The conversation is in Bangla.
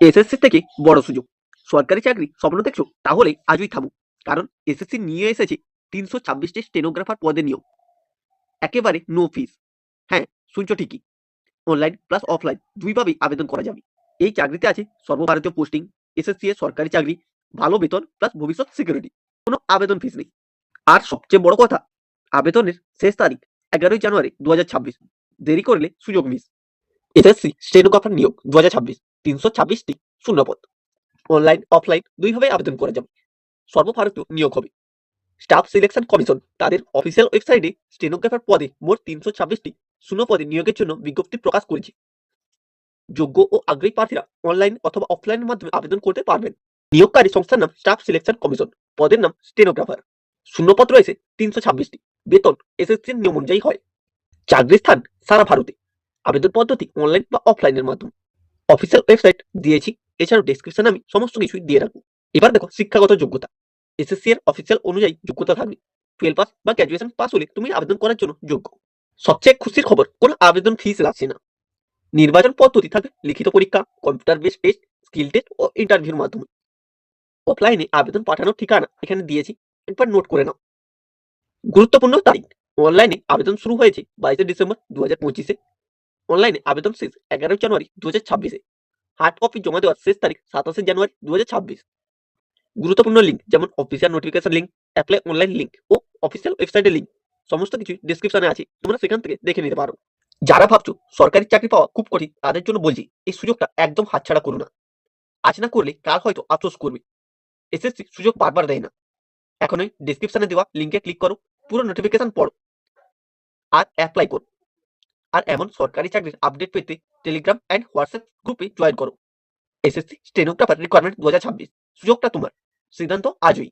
এসএসসি থেকে বড় সুযোগ। সরকারি চাকরি স্বপ্ন দেখছো? তাহলে আজই থামো। কারণ এসএসসি নিয়ে এসেছে ৩২৬টি স্টেনোগ্রাফার পদে নিয়োগ। একেবারে নো ফিস। হ্যাঁ, শুনছো ঠিকই। অনলাইন প্লাস অফলাইন দুইভাবেই আবেদন করা যাবে। এই চাকরিতে আছে সর্বভারতীয় পোস্টিং, এসএসসি এর সরকারি চাকরি, ভালো বেতন প্লাস ভবিষ্যৎ সিকিউরিটি। কোনো আবেদন ফিস নেই। আর সবচেয়ে বড় কথা, আবেদনের শেষ তারিখ ১১ই জানুয়ারি ২০২৬। দেরি করলে সুযোগ মিস। এসএসসি স্টেনোগ্রাফার নিয়োগ ২০২৬, ৩২৬টি শূন্যপদ। অনলাইন অফলাইন দুইভাবে আবেদন করা যাবে। সর্বভারতীয় নিয়োগ হবে। স্টাফ সিলেকশন কমিশন তাদের অফিসিয়াল ওয়েবসাইটে স্টেনোগ্রাফার পদে মোট ৩২৬টি শূন্যপদে নিয়োগের জন্য বিজ্ঞপ্তি প্রকাশ করেছে। যোগ্য ও আগ্রহী প্রার্থীরা অনলাইন অথবা অফলাইনের মাধ্যমে আবেদন করতে পারবেন। নিয়োগকারী সংস্থার নাম স্টাফ সিলেকশন কমিশন, পদের নাম স্টেনোগ্রাফার। শূন্যপদ রয়েছে ৩২৬টি। বেতন এসএসসির নিয়ম অনুযায়ী হয়। চাকরির স্থান সারা ভারতে। আবেদন পদ্ধতি অনলাইন বা অফলাইনের মাধ্যমে। অফিসিয়াল ওয়েবসাইট দিয়েছি, এছাড়াও ডেসক্রিপশনে আমি সমস্ত কিছুই দিয়ে রাখবো। এবার দেখো শিক্ষাগত যোগ্যতা। এসএসসি এর অফিসিয়াল অনুযায়ী যোগ্যতা থাকবে 12 পাস বা গ্র্যাজুয়েশন পাস হলে তুমি আবেদন করার জন্য যোগ্য। সবচেয়ে খুশির খবর, কোনো আবেদন ফিস লাগছে না। নির্বাচন পদ্ধতি থাকবে লিখিত পরীক্ষা, computer based test, skill test ও ইন্টারভিউর মাধ্যমে। অফলাইনে আবেদন পাঠানোর ঠিকানা এখানে দিয়েছি, একবার নোট করে নাও। গুরুত্বপূর্ণ তারিখ। অনলাইনে আবেদন শুরু হয়েছে 22 ডিসেম্বর 2025-এ। অনলাইনে আবেদন শেষ 11 জানুয়ারি 2026-এ। হার্ড কপি জমা দেওয়ার শেষ তারিখ 27 জানুয়ারি 2026। গুরুত্বপূর্ণ লিঙ্ক যেমন official notification link, apply online link ও অফিসিয়াল ওয়েবসাইটের লিঙ্ক সমস্ত কিছু ডেসক্রিপশনে আছে, তোমরা সেখান থেকে দেখে নিতে পারো। যারা ভাবছো সরকারি চাকরি পাওয়া খুব কঠিন, তাদের জন্য বলছি এই সুযোগটা একদম হাতছাড়া করো না। আজ না করলে কাল হয়তো আফসোস করবে। এসএসসি সুযোগ বারবার দেয় না। এখনই ডেসক্রিপশনে দেওয়া লিঙ্কে ক্লিক করো, পুরো নোটিফিকেশন পড়ো আর অ্যাপ্লাই করো। আর এমন সরকারি চাকরির আপডেট পেতে টেলিগ্রাম অ্যান্ড হোয়াটসঅ্যাপ গ্রুপে জয়েন করো। এসএসসি স্টেনোগ্রাফার রিকোয়ারমেন্ট 2026, সুযোগটা তোমার। সিদ্ধান্ত আজই।